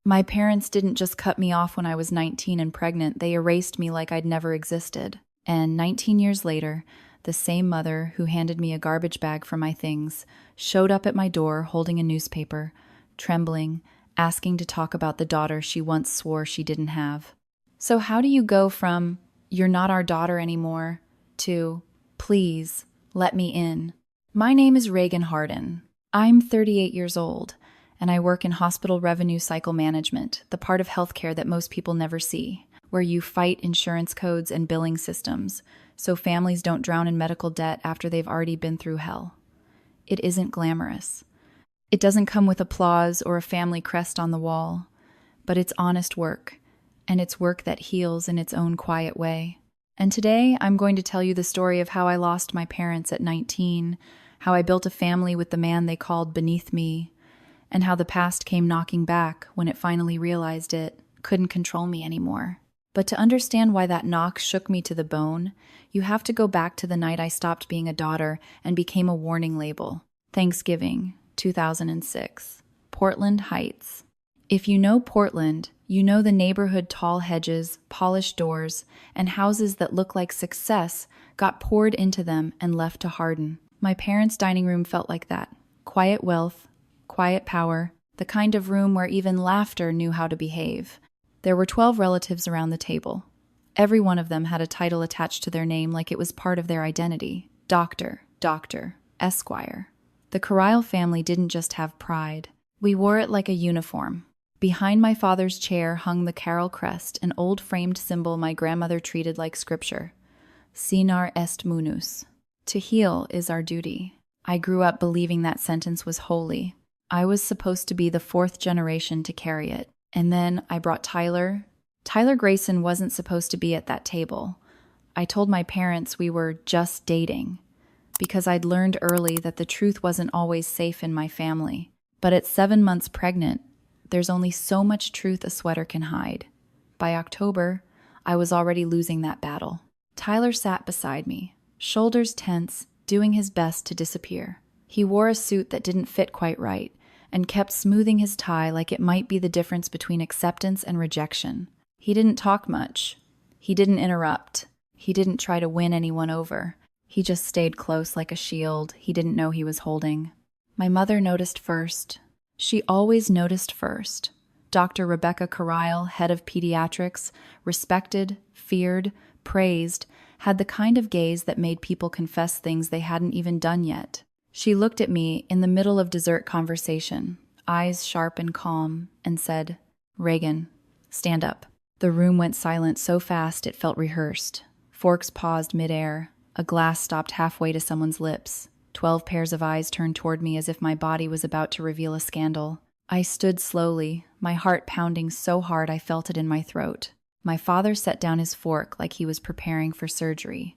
My parents didn't just cut me off when I was 19 and pregnant, they erased me like I'd never existed. And 19 years later, the same mother who handed me a garbage bag for my things showed up at my door holding a newspaper, trembling, asking to talk about the daughter she once swore she didn't have. So how do you go from, "You're not our daughter anymore," to, "Please, let me in"? My name is Reagan Harden. I'm 38 years old, and I work in hospital revenue cycle management, the part of healthcare that most people never see, where you fight insurance codes and billing systems so families don't drown in medical debt after they've already been through hell. It isn't glamorous. It doesn't come with applause or a family crest on the wall, but it's honest work, and it's work that heals in its own quiet way. And today, I'm going to tell you the story of how I lost my parents at 19, how I built a family with the man they called beneath me, and how the past came knocking back when it finally realized it couldn't control me anymore. But to understand why that knock shook me to the bone, you have to go back to the night I stopped being a daughter and became a warning label. Thanksgiving, 2006. Portland Heights. If you know Portland, you know the neighborhood tall hedges, polished doors, and houses that look like success got poured into them and left to harden. My parents' dining room felt like that. Quiet wealth, quiet power, the kind of room where even laughter knew how to behave. There were 12 relatives around the table. Every one of them had a title attached to their name like it was part of their identity. Doctor, Esquire. The Carryle family didn't just have pride. We wore it like a uniform. Behind my father's chair hung the Carroll crest, an old framed symbol my grandmother treated like scripture. Sinar est munus. To heal is our duty. I grew up believing that sentence was holy. I was supposed to be the fourth generation to carry it. And then I brought Tyler. Tyler Grayson wasn't supposed to be at that table. I told my parents we were just dating, because I'd learned early that the truth wasn't always safe in my family. But at 7 months pregnant, there's only so much truth a sweater can hide. By October, I was already losing that battle. Tyler sat beside me, shoulders tense, doing his best to disappear. He wore a suit that didn't fit quite right, and kept smoothing his tie like it might be the difference between acceptance and rejection. He didn't talk much. He didn't interrupt. He didn't try to win anyone over. He just stayed close like a shield he didn't know he was holding. My mother noticed first. She always noticed first. Dr. Rebecca Carryle, head of pediatrics, respected, feared, praised, had the kind of gaze that made people confess things they hadn't even done yet. She looked at me in the middle of dessert conversation, eyes sharp and calm, and said, "Reagan, stand up." The room went silent so fast it felt rehearsed. Forks paused midair. A glass stopped halfway to someone's lips. 12 pairs of eyes turned toward me as if my body was about to reveal a scandal. I stood slowly, my heart pounding so hard I felt it in my throat. My father set down his fork like he was preparing for surgery.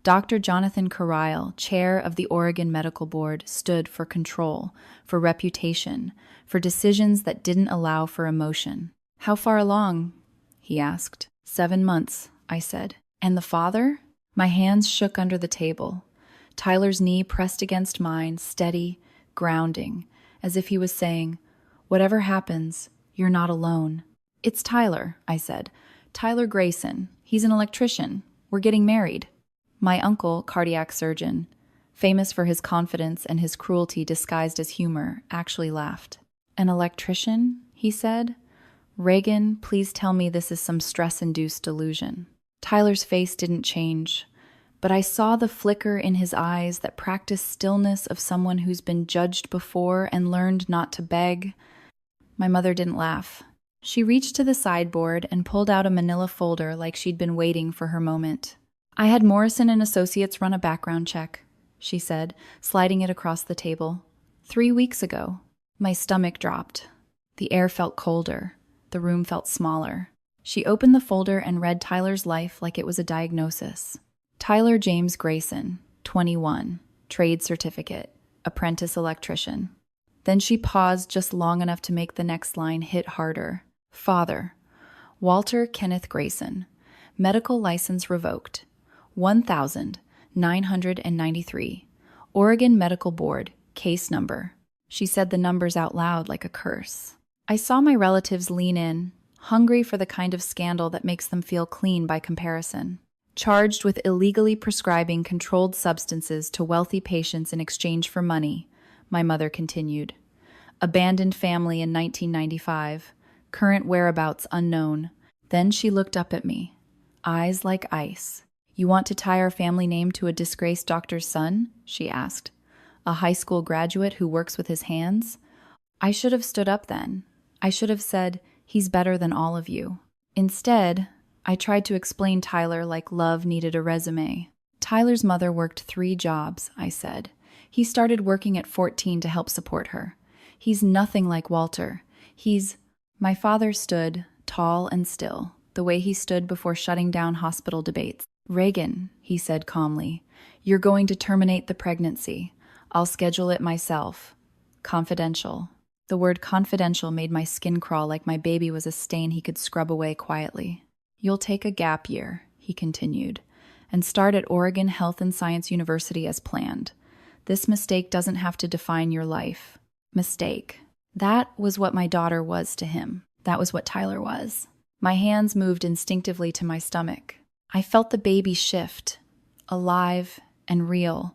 Dr. Jonathan Carryle, chair of the Oregon Medical Board, stood for control, for reputation, for decisions that didn't allow for emotion. "How far along?" he asked. 7 months, I said. "And the father?" My hands shook under the table. Tyler's knee pressed against mine, steady, grounding, as if he was saying, "Whatever happens, you're not alone." "It's Tyler," I said. "Tyler Grayson. He's an electrician. We're getting married." My uncle, cardiac surgeon, famous for his confidence and his cruelty disguised as humor, actually laughed. "An electrician?" he said. "Reagan, please tell me this is some stress-induced delusion." Tyler's face didn't change, but I saw the flicker in his eyes that practiced stillness of someone who's been judged before and learned not to beg. My mother didn't laugh. She reached to the sideboard and pulled out a manila folder like she'd been waiting for her moment. "I had Morrison and Associates run a background check," she said, sliding it across the table. 3 weeks ago." My stomach dropped. The air felt colder. The room felt smaller. She opened the folder and read Tyler's life like it was a diagnosis. Tyler James Grayson, 21, trade certificate, apprentice electrician. Then she paused just long enough to make the next line hit harder. Father, Walter Kenneth Grayson, medical license revoked. 1993. Oregon Medical Board, case number. She said the numbers out loud like a curse. I saw my relatives lean in, hungry for the kind of scandal that makes them feel clean by comparison. Charged with illegally prescribing controlled substances to wealthy patients in exchange for money, my mother continued. Abandoned family in 1995, current whereabouts unknown. Then she looked up at me, eyes like ice. "You want to tie our family name to a disgraced doctor's son?" she asked. "A high school graduate who works with his hands?" I should have stood up then. I should have said, "He's better than all of you." Instead, I tried to explain Tyler like love needed a resume. "Tyler's mother worked 3 jobs," I said. "He started working at 14 to help support her. He's nothing like Walter. He's—" My father stood, tall and still, the way he stood before shutting down hospital debates. "Reagan," he said calmly, "you're going to terminate the pregnancy. I'll schedule it myself. Confidential." The word confidential made my skin crawl like my baby was a stain he could scrub away quietly. "You'll take a gap year," he continued, "and start at Oregon Health and Science University as planned. This mistake doesn't have to define your life." Mistake. That was what my daughter was to him. That was what Tyler was. My hands moved instinctively to my stomach. I felt the baby shift, alive and real,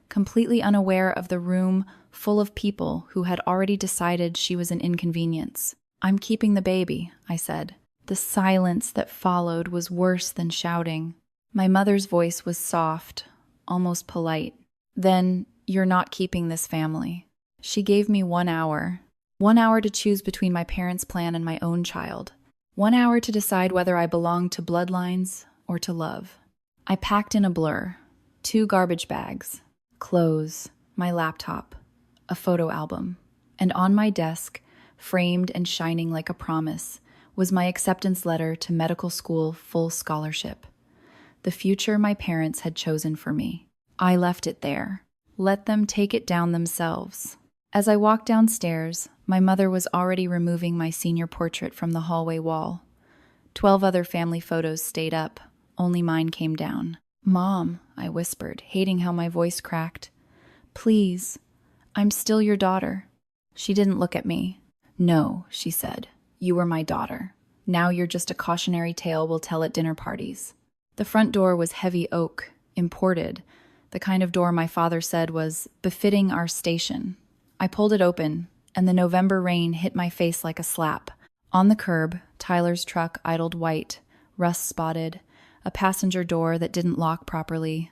completely unaware of the room full of people who had already decided she was an inconvenience. "I'm keeping the baby," I said. The silence that followed was worse than shouting. My mother's voice was soft, almost polite. "Then you're not keeping this family." She gave me 1 hour. 1 hour to choose between my parents' plan and my own child. 1 hour to decide whether I belonged to bloodlines or to love. I packed in a blur. 2 garbage bags, clothes, my laptop, a photo album. And on my desk, framed and shining like a promise, was my acceptance letter to medical school full scholarship. The future my parents had chosen for me. I left it there. Let them take it down themselves. As I walked downstairs, my mother was already removing my senior portrait from the hallway wall. 12 other family photos stayed up. Only mine came down. "Mom," I whispered, hating how my voice cracked. "Please, I'm still your daughter." She didn't look at me. "No," she said. "You were my daughter. Now you're just a cautionary tale we'll tell at dinner parties." The front door was heavy oak, imported, the kind of door my father said was befitting our station. I pulled it open, and the November rain hit my face like a slap. On the curb, Tyler's truck idled white, rust-spotted, a passenger door that didn't lock properly.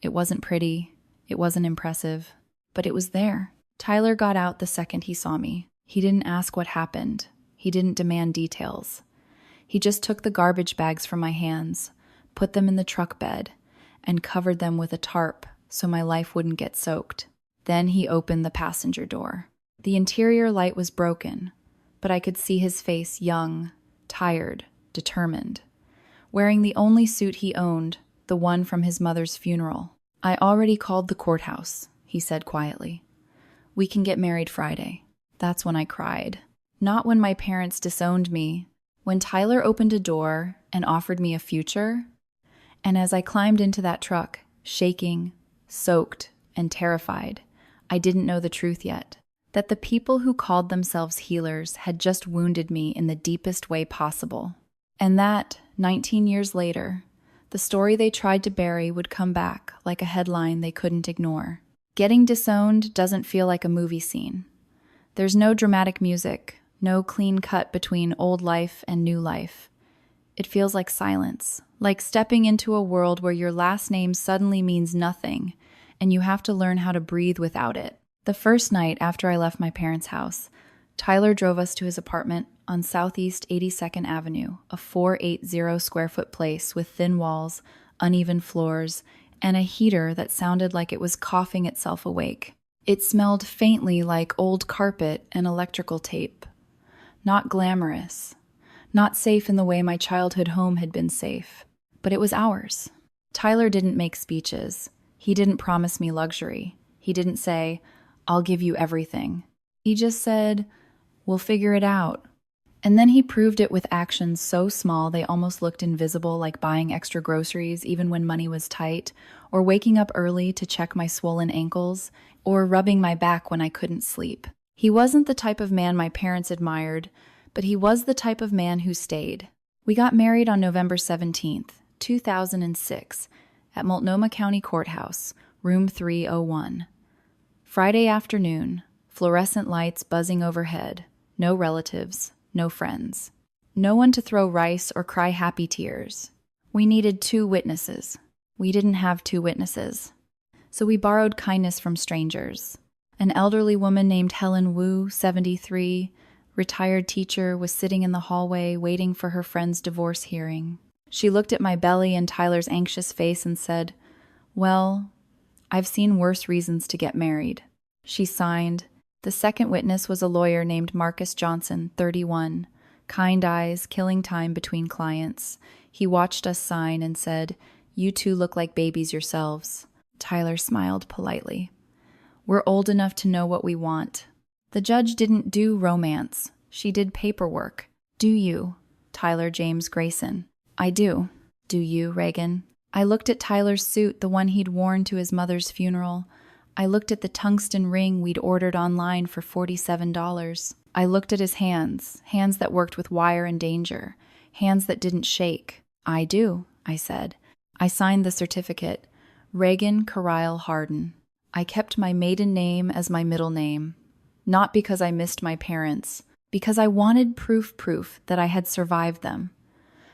It wasn't pretty, it wasn't impressive, but it was there. Tyler got out the second he saw me. He didn't ask what happened. He didn't demand details. He just took the garbage bags from my hands, put them in the truck bed, and covered them with a tarp so my life wouldn't get soaked. Then he opened the passenger door. The interior light was broken, but I could see his face young, tired, determined. Wearing the only suit he owned, the one from his mother's funeral. "I already called the courthouse," he said quietly. "We can get married Friday." That's when I cried. Not when my parents disowned me. When Tyler opened a door and offered me a future. And as I climbed into that truck, shaking, soaked, and terrified, I didn't know the truth yet. That the people who called themselves healers had just wounded me in the deepest way possible. And that, 19 years later, the story they tried to bury would come back like a headline they couldn't ignore. Getting disowned doesn't feel like a movie scene. There's no dramatic music, no clean cut between old life and new life. It feels like silence, like stepping into a world where your last name suddenly means nothing, and you have to learn how to breathe without it. The first night after I left my parents' house, Tyler drove us to his apartment on Southeast 82nd Avenue, a 480 square foot place with thin walls, uneven floors, and a heater that sounded like it was coughing itself awake. It smelled faintly like old carpet and electrical tape. Not glamorous, not safe in the way my childhood home had been safe, but it was ours. Tyler didn't make speeches. He didn't promise me luxury. He didn't say, "I'll give you everything." He just said, "We'll figure it out." And then he proved it with actions so small they almost looked invisible, like buying extra groceries even when money was tight, or waking up early to check my swollen ankles, or rubbing my back when I couldn't sleep. He wasn't the type of man my parents admired, but he was the type of man who stayed. We got married on November 17th, 2006, at Multnomah County Courthouse, room 301. Friday afternoon, fluorescent lights buzzing overhead, no relatives, no friends. No one to throw rice or cry happy tears. We needed 2 witnesses. We didn't have 2 witnesses. So we borrowed kindness from strangers. An elderly woman named Helen Wu, 73, retired teacher, was sitting in the hallway waiting for her friend's divorce hearing. She looked at my belly and Tyler's anxious face and said, "Well, I've seen worse reasons to get married." She signed. The second witness was a lawyer named Marcus Johnson, 31. Kind eyes, killing time between clients. He watched us sign and said, "You two look like babies yourselves." Tyler smiled politely. "We're old enough to know what we want." The judge didn't do romance. She did paperwork. "Do you?" Tyler James Grayson. "I do." "Do you, Reagan?" I looked at Tyler's suit, the one he'd worn to his mother's funeral. I looked at the tungsten ring we'd ordered online for $47. I looked at his hands that worked with wire and danger, hands that didn't shake. "I do," I said. I signed the certificate. Reagan Carlisle Harden. I kept my maiden name as my middle name. Not because I missed my parents, because I wanted proof that I had survived them.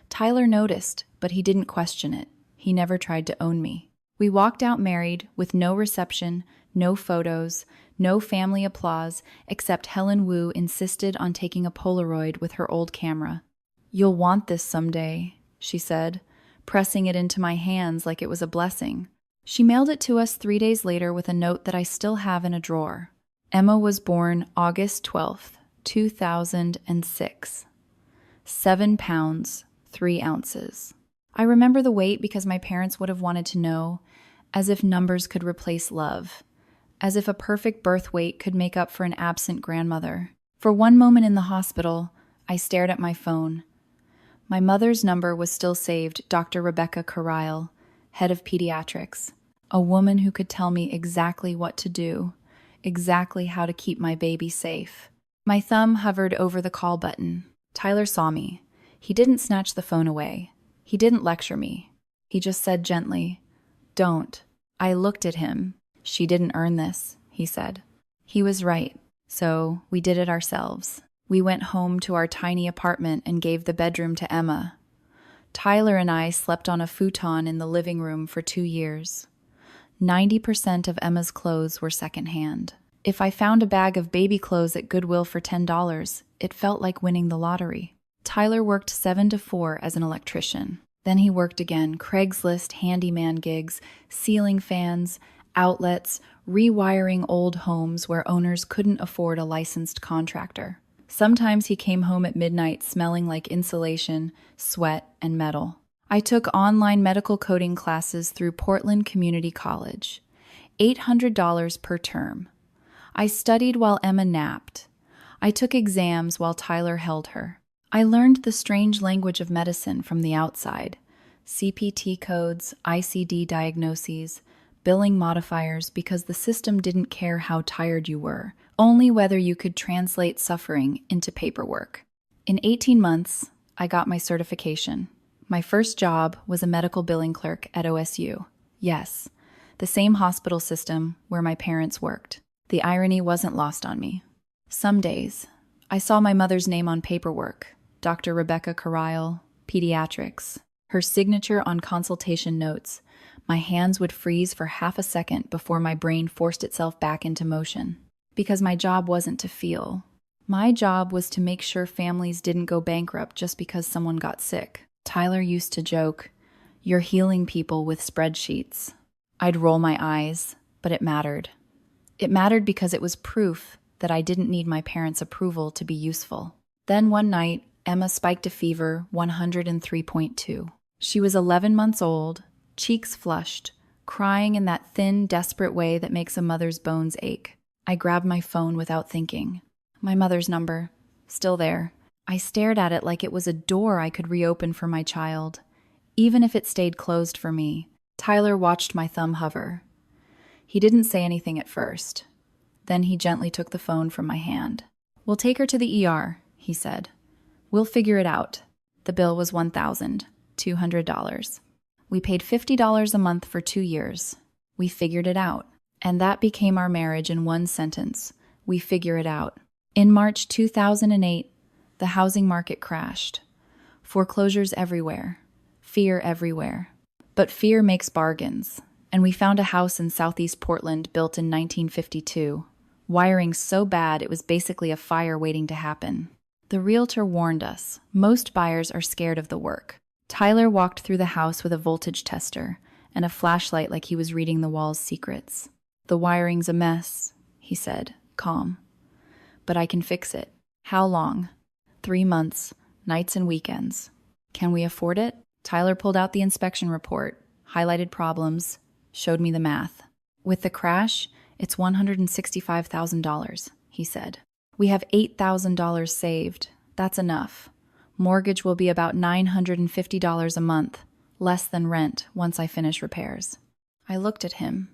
Tyler noticed, but he didn't question it. He never tried to own me. We walked out married, with no reception, no photos, no family applause, except Helen Wu insisted on taking a Polaroid with her old camera. "You'll want this someday," she said, pressing it into my hands like it was a blessing. She mailed it to us 3 days later with a note that I still have in a drawer. Emma was born August 12th, 2006. 7 pounds, 3 ounces. I remember the weight because my parents would have wanted to know, as if numbers could replace love, as if a perfect birth weight could make up for an absent grandmother. For one moment in the hospital, I stared at my phone. My mother's number was still saved, Dr. Rebecca Carlisle, head of pediatrics, a woman who could tell me exactly what to do, exactly how to keep my baby safe. My thumb hovered over the call button. Tyler saw me. He didn't snatch the phone away. He didn't lecture me. He just said gently, "Don't." I looked at him. "She didn't earn this," he said. He was right, so we did it ourselves. We went home to our tiny apartment and gave the bedroom to Emma. Tyler and I slept on a futon in the living room for 2 years. 90% of Emma's clothes were secondhand. If I found a bag of baby clothes at Goodwill for $10, it felt like winning the lottery. Tyler worked 7 to 4 as an electrician. Then he worked again, Craigslist handyman gigs, ceiling fans, outlets, rewiring old homes where owners couldn't afford a licensed contractor. Sometimes he came home at midnight smelling like insulation, sweat, and metal. I took online medical coding classes through Portland Community College. $800 per term. I studied while Emma napped. I took exams while Tyler held her. I learned the strange language of medicine from the outside. CPT codes, ICD diagnoses, billing modifiers, because the system didn't care how tired you were, only whether you could translate suffering into paperwork. In 18 months, I got my certification. My first job was a medical billing clerk at OSU. Yes, the same hospital system where my parents worked. The irony wasn't lost on me. Some days, I saw my mother's name on paperwork, Dr. Rebecca Carlisle, pediatrics, her signature on consultation notes. My hands would freeze for half a second before my brain forced itself back into motion. Because my job wasn't to feel. My job was to make sure families didn't go bankrupt just because someone got sick. Tyler used to joke, "You're healing people with spreadsheets." I'd roll my eyes, but it mattered. It mattered because it was proof that I didn't need my parents' approval to be useful. Then one night, Emma spiked a fever, 103.2. She was 11 months old, cheeks flushed, crying in that thin, desperate way that makes a mother's bones ache. I grabbed my phone without thinking. My mother's number, still there. I stared at it like it was a door I could reopen for my child, even if it stayed closed for me. Tyler watched my thumb hover. He didn't say anything at first. Then he gently took the phone from my hand. "We'll take her to the ER," he said. "We'll figure it out." The bill was $1,200. We paid $50 a month for 2 years. We figured it out. And that became our marriage in one sentence. We figure it out. In March 2008, the housing market crashed. Foreclosures everywhere. Fear everywhere. But fear makes bargains. And we found a house in southeast Portland built in 1952. Wiring so bad it was basically a fire waiting to happen. The realtor warned us, most buyers are scared of the work. Tyler walked through the house with a voltage tester and a flashlight like he was reading the wall's secrets. "The wiring's a mess," he said, calm. "But I can fix it." "How long?" 3 months, nights and weekends. "Can we afford it?" Tyler pulled out the inspection report, highlighted problems, showed me the math. "With the crash, it's $165,000, he said. "We have $8,000 saved. That's enough. Mortgage will be about $950 a month, less than rent once I finish repairs." I looked at him.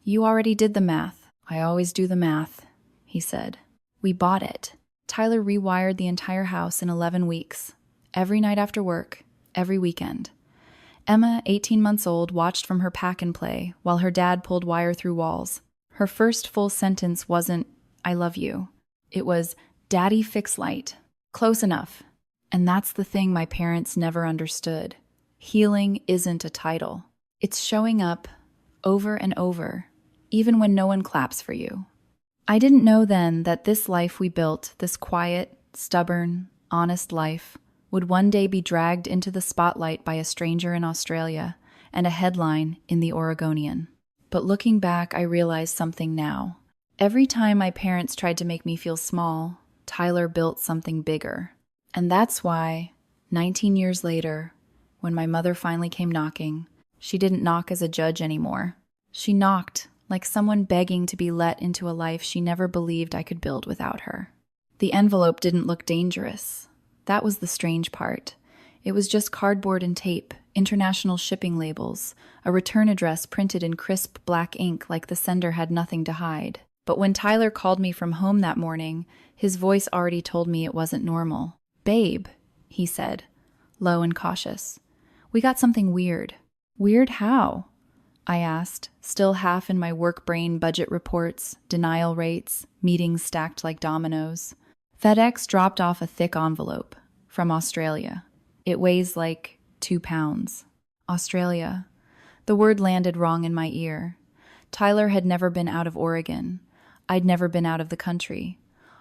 "You already did the math." "I always do the math," he said. We bought it. Tyler rewired the entire house in 11 weeks. Every night after work, every weekend. Emma, 18 months old, watched from her pack and play while her dad pulled wire through walls. Her first full sentence wasn't, "I love you." It was, "Daddy, fix light." Close enough. And that's the thing my parents never understood. Healing isn't a title. It's showing up over and over, even when no one claps for you. I didn't know then that this life we built, this quiet, stubborn, honest life, would one day be dragged into the spotlight by a stranger in Australia and a headline in the Oregonian. But looking back, I realize something now. Every time my parents tried to make me feel small, Tyler built something bigger. And that's why, 19 years later, when my mother finally came knocking, she didn't knock as a judge anymore. She knocked like someone begging to be let into a life she never believed I could build without her. The envelope didn't look dangerous. That was the strange part. It was just cardboard and tape, international shipping labels, a return address printed in crisp black ink like the sender had nothing to hide. But when Tyler called me from home that morning, his voice already told me it wasn't normal. "Babe," he said, low and cautious. "We got something weird." "Weird how?" I asked, still half in my work brain, budget reports, denial rates, meetings stacked like dominoes. FedEx dropped off a thick envelope from Australia. It weighs like 2 pounds. Australia. The word landed wrong in my ear. Tyler had never been out of Oregon. I'd never been out of the country.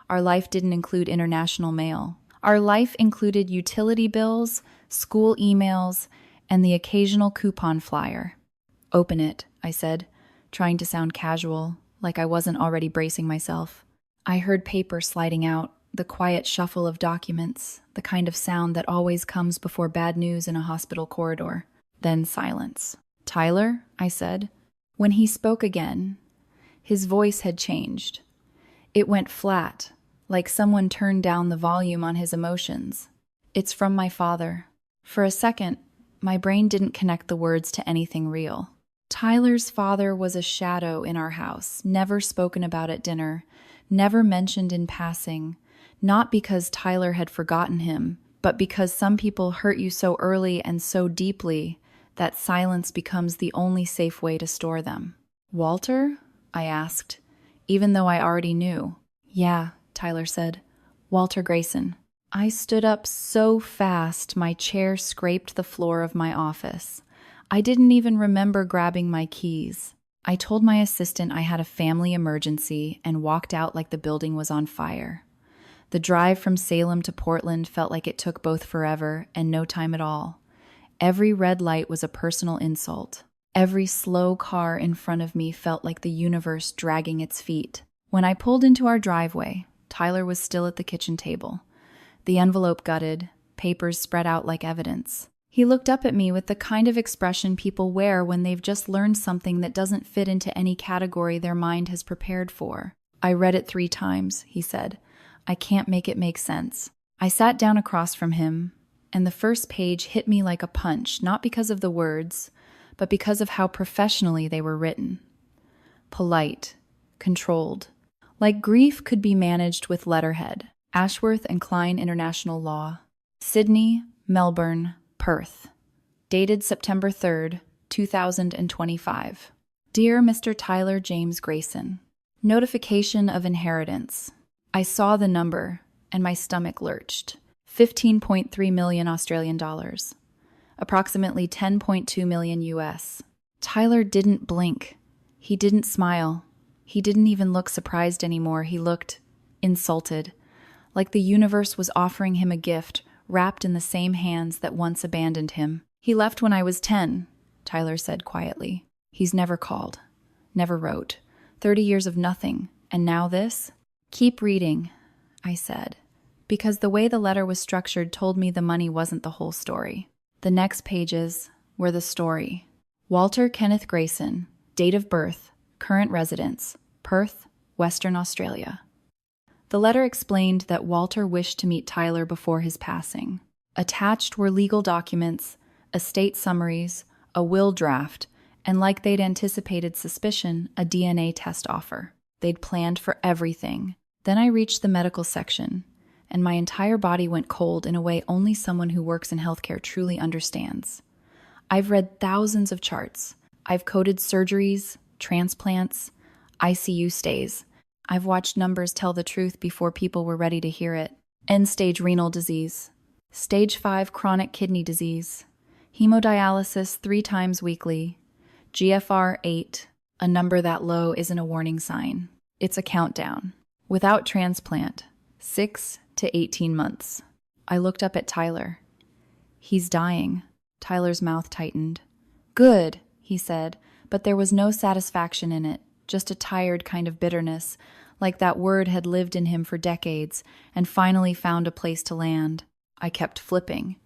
Our life didn't include international mail. Our life included utility bills, school emails, and the occasional coupon flyer. "Open it," I said, trying to sound casual, like I wasn't already bracing myself. I heard paper sliding out, the quiet shuffle of documents, the kind of sound that always comes before bad news in a hospital corridor. Then silence. "Tyler," I said. When he spoke again, his voice had changed. It went flat, like someone turned down the volume on his emotions. "It's from my father." For a second, my brain didn't connect the words to anything real. Tyler's father was a shadow in our house, never spoken about at dinner, never mentioned in passing, not because Tyler had forgotten him, but because some people hurt you so early and so deeply that silence becomes the only safe way to store them. "Walter?" I asked, even though I already knew. "Yeah," Tyler said. "Walter Grayson." I stood up so fast my chair scraped the floor of my office. I didn't even remember grabbing my keys. I told my assistant I had a family emergency and walked out like the building was on fire. The drive from Salem to Portland felt like it took both forever and no time at all. Every red light was a personal insult. Every slow car in front of me felt like the universe dragging its feet. When I pulled into our driveway, Tyler was still at the kitchen table. The envelope gutted, papers spread out like evidence. He looked up at me with the kind of expression people wear when they've just learned something that doesn't fit into any category their mind has prepared for. "I read it 3 times, he said. "I can't make it make sense." I sat down across from him, and the first page hit me like a punch, not because of the words, but because of how professionally they were written. Polite, controlled, Like grief could be managed with letterhead. Ashworth and Klein International Law. Sydney, Melbourne, Perth. Dated September 3rd, 2025. Dear Mr. Tyler James Grayson, notification of inheritance. I saw the number and my stomach lurched. 15.3 million Australian dollars. Approximately 10.2 million US. Tyler didn't blink. He didn't smile. He didn't even look surprised anymore. He looked insulted, like the universe was offering him a gift wrapped in the same hands that once abandoned him. He left when I was 10, Tyler said quietly. He's never called, never wrote. 30 years of nothing, and now this? Keep reading, I said, because the way the letter was structured told me the money wasn't the whole story. The next pages were the story. Walter Kenneth Grayson, date of birth, current residence, Perth, Western Australia. The letter explained that Walter wished to meet Tyler before his passing. Attached were legal documents, estate summaries, a will draft, and like they'd anticipated suspicion, a DNA test offer. They'd planned for everything. Then I reached the medical section, and my entire body went cold in a way only someone who works in healthcare truly understands. I've read thousands of charts. I've coded surgeries, transplants, ICU stays. I've watched numbers tell the truth before people were ready to hear it. End-stage renal disease, stage 5 chronic kidney disease, hemodialysis 3 times weekly, GFR 8, a number that low isn't a warning sign. It's a countdown. Without transplant, 6 to 18 months. I looked up at Tyler. He's dying. Tyler's mouth tightened. Good, he said, but there was no satisfaction in it, just a tired kind of bitterness, like that word had lived in him for decades and finally found a place to land. I kept flipping.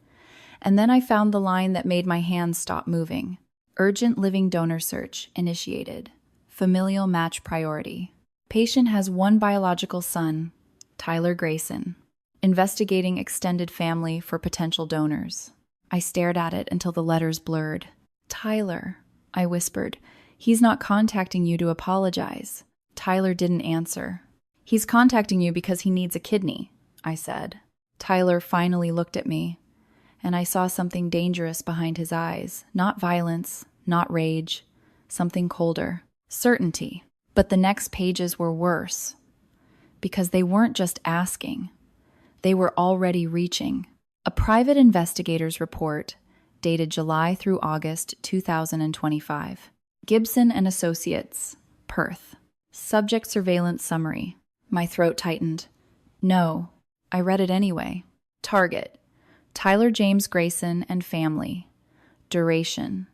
And then I found the line that made my hands stop moving. Urgent living donor search initiated. Familial match priority. Patient has one biological son, Tyler Grayson. Investigating extended family for potential donors. I stared at it until the letters blurred. Tyler, I whispered. He's not contacting you to apologize. Tyler didn't answer. He's contacting you because he needs a kidney, I said. Tyler finally looked at me, and I saw something dangerous behind his eyes. Not violence, not rage, something colder. Certainty. But the next pages were worse, because they weren't just asking. They were already reaching. A private investigator's report, dated July through August 2025. Gibson and Associates, Perth. Subject surveillance summary. My throat tightened. No, I read it anyway. Target. Tyler James Grayson and family. Duration.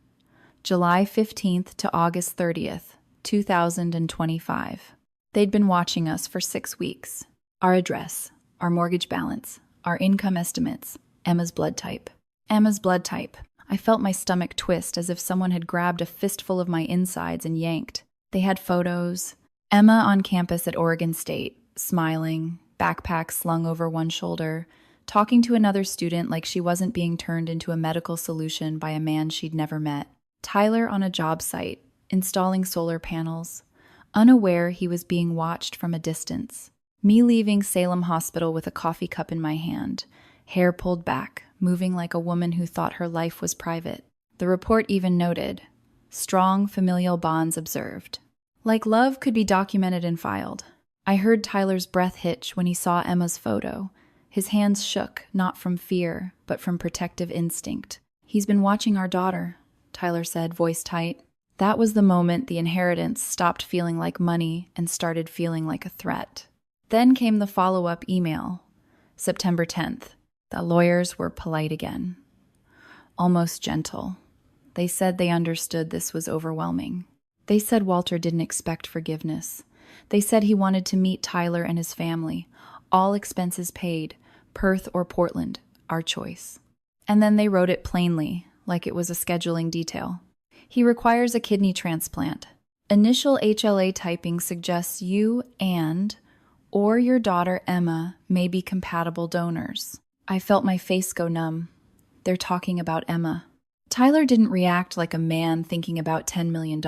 July 15th to August 30th, 2025. They'd been watching us for 6 weeks. Our address, our mortgage balance, our income estimates, Emma's blood type. Emma's blood type. I felt my stomach twist as if someone had grabbed a fistful of my insides and yanked. They had photos. Emma on campus at Oregon State, smiling, backpack slung over one shoulder, talking to another student like she wasn't being turned into a medical solution by a man she'd never met. Tyler on a job site, installing solar panels, unaware he was being watched from a distance. Me leaving Salem Hospital with a coffee cup in my hand, hair pulled back, moving like a woman who thought her life was private. The report even noted, strong familial bonds observed. Like love could be documented and filed. I heard Tyler's breath hitch when he saw Emma's photo. His hands shook, not from fear, but from protective instinct. He's been watching our daughter, Tyler said, voice tight. That was the moment the inheritance stopped feeling like money and started feeling like a threat. Then came the follow-up email, September 10th. The lawyers were polite again, almost gentle. They said they understood this was overwhelming. They said Walter didn't expect forgiveness. They said he wanted to meet Tyler and his family, all expenses paid, Perth or Portland, our choice. And then they wrote it plainly, like it was a scheduling detail. He requires a kidney transplant. Initial HLA typing suggests you and or your daughter Emma may be compatible donors. I felt my face go numb. They're talking about Emma. Tyler didn't react like a man thinking about $10 million.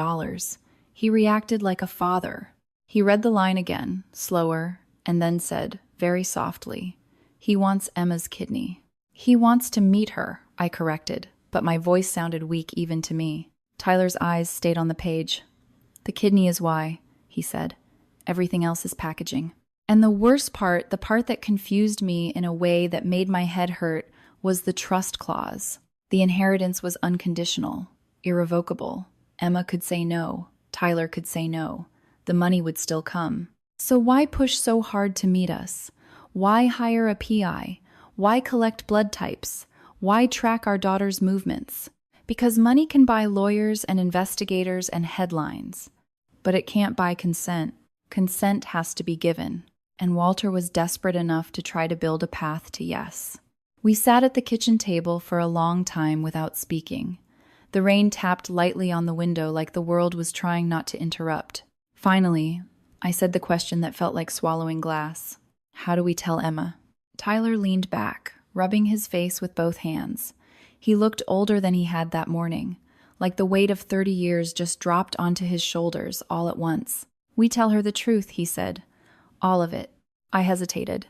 He reacted like a father. He read the line again, slower, and then said, very softly, "He wants Emma's kidney." "He wants to meet her," I corrected, but my voice sounded weak even to me. Tyler's eyes stayed on the page. "The kidney is why," he said. "Everything else is packaging." And the worst part, the part that confused me in a way that made my head hurt, was the trust clause. The inheritance was unconditional, irrevocable. Emma could say no. Tyler could say no. The money would still come. So why push so hard to meet us? Why hire a PI? Why collect blood types? Why track our daughter's movements? Because money can buy lawyers and investigators and headlines. But it can't buy consent. Consent has to be given. And Walter was desperate enough to try to build a path to yes. We sat at the kitchen table for a long time without speaking. The rain tapped lightly on the window like the world was trying not to interrupt. Finally, I said the question that felt like swallowing glass. "How do we tell Emma?" Tyler leaned back, rubbing his face with both hands. He looked older than he had that morning, like the weight of 30 years just dropped onto his shoulders all at once. "We tell her the truth," he said. "All of it." I hesitated.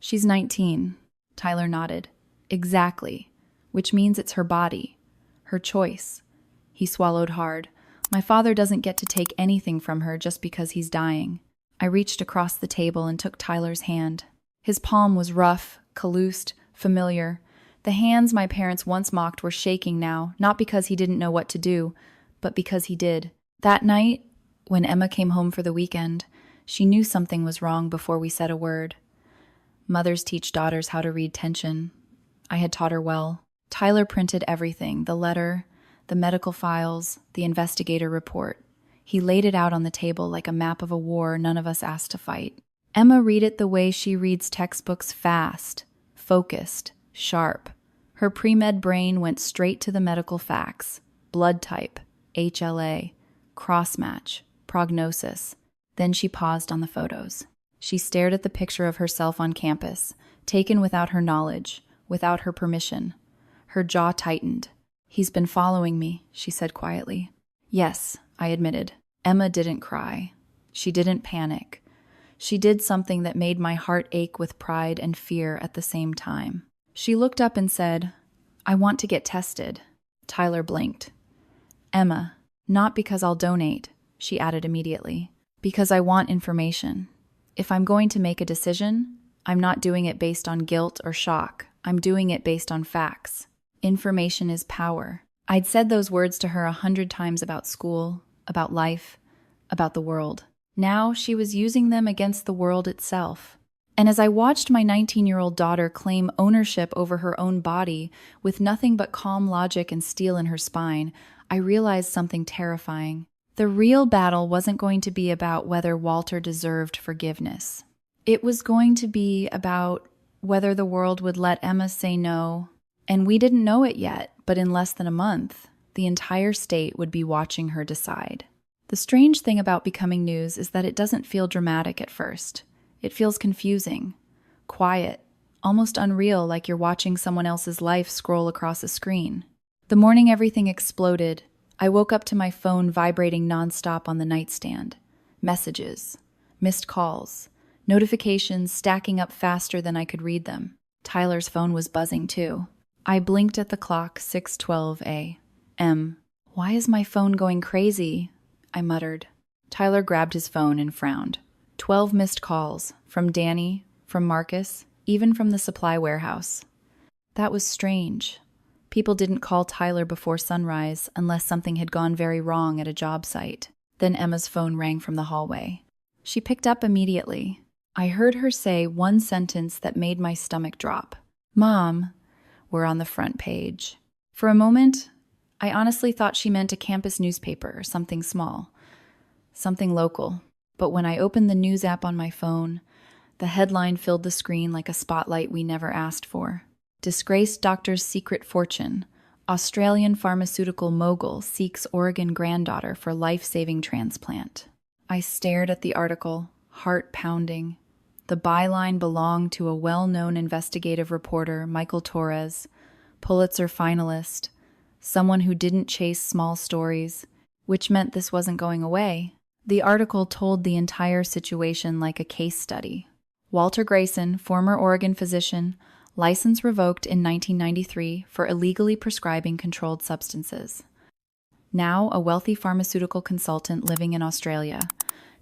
"She's 19. Tyler nodded. "Exactly. Which means it's her body. Her choice." He swallowed hard. "My father doesn't get to take anything from her just because he's dying." I reached across the table and took Tyler's hand. His palm was rough, calloused, familiar. The hands my parents once mocked were shaking now, not because he didn't know what to do, but because he did. That night, when Emma came home for the weekend, she knew something was wrong before we said a word. Mothers teach daughters how to read tension. I had taught her well. Tyler printed everything, the letter, the medical files, the investigator report. He laid it out on the table like a map of a war none of us asked to fight. Emma read it the way she reads textbooks, fast, focused, sharp. Her pre-med brain went straight to the medical facts: blood type, HLA, cross-match, prognosis. Then she paused on the photos. She stared at the picture of herself on campus, taken without her knowledge, without her permission. Her jaw tightened. "He's been following me," she said quietly. "Yes," I admitted. Emma didn't cry. She didn't panic. She did something that made my heart ache with pride and fear at the same time. She looked up and said, "I want to get tested." Tyler blinked. "Emma, not because I'll donate," she added immediately, "because I want information. If I'm going to make a decision, I'm not doing it based on guilt or shock. I'm doing it based on facts. Information is power." I'd said those words to her 100 times about school, about life, about the world. Now she was using them against the world itself. And as I watched my 19-year-old daughter claim ownership over her own body with nothing but calm logic and steel in her spine, I realized something terrifying. The real battle wasn't going to be about whether Walter deserved forgiveness. It was going to be about whether the world would let Emma say no. And we didn't know it yet, but in less than a month, the entire state would be watching her decide. The strange thing about becoming news is that it doesn't feel dramatic at first. It feels confusing, quiet, almost unreal, like you're watching someone else's life scroll across a screen. The morning everything exploded, I woke up to my phone vibrating nonstop on the nightstand. Messages, missed calls, notifications stacking up faster than I could read them. Tyler's phone was buzzing too. I blinked at the clock, 6:12 a.m. "Why is my phone going crazy?" I muttered. Tyler grabbed his phone and frowned. 12 missed calls, from Danny, from Marcus, even from the supply warehouse. That was strange. People didn't call Tyler before sunrise unless something had gone very wrong at a job site. Then Emma's phone rang from the hallway. She picked up immediately. I heard her say one sentence that made my stomach drop. "Mom, we're on the front page." For a moment, I honestly thought she meant a campus newspaper or something small, something local. But when I opened the news app on my phone, the headline filled the screen like a spotlight we never asked for. "Disgraced doctor's secret fortune. Australian pharmaceutical mogul seeks Oregon granddaughter for life-saving transplant." I stared at the article, heart pounding. The byline belonged to a well-known investigative reporter, Michael Torres, Pulitzer finalist, someone who didn't chase small stories, which meant this wasn't going away. The article told the entire situation like a case study. Walter Grayson, former Oregon physician, license revoked in 1993 for illegally prescribing controlled substances. Now a wealthy pharmaceutical consultant living in Australia,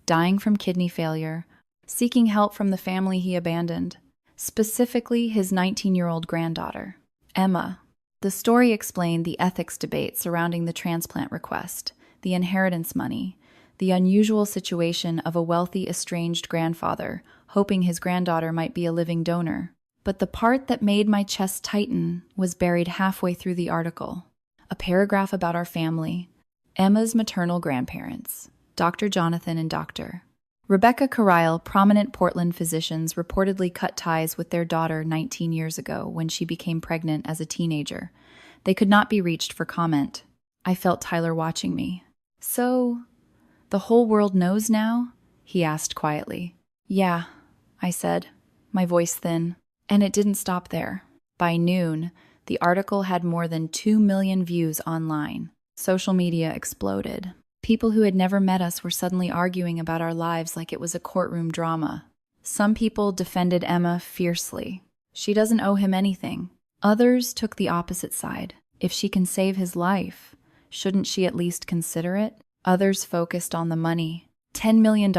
dying from kidney failure, seeking help from the family he abandoned, specifically his 19-year-old granddaughter, Emma. The story explained the ethics debate surrounding the transplant request, the inheritance money, the unusual situation of a wealthy estranged grandfather hoping his granddaughter might be a living donor. But the part that made my chest tighten was buried halfway through the article. A paragraph about our family, Emma's maternal grandparents, Dr. Jonathan and Dr. Rebecca Carlisle, prominent Portland physicians, reportedly cut ties with their daughter 19 years ago when she became pregnant as a teenager. They could not be reached for comment. I felt Tyler watching me. "So, the whole world knows now?" he asked quietly. "Yeah," I said, my voice thin. And it didn't stop there. By noon, the article had more than 2 million views online. Social media exploded. People who had never met us were suddenly arguing about our lives like it was a courtroom drama. Some people defended Emma fiercely. She doesn't owe him anything. Others took the opposite side. If she can save his life, shouldn't she at least consider it? Others focused on the money. $10 million?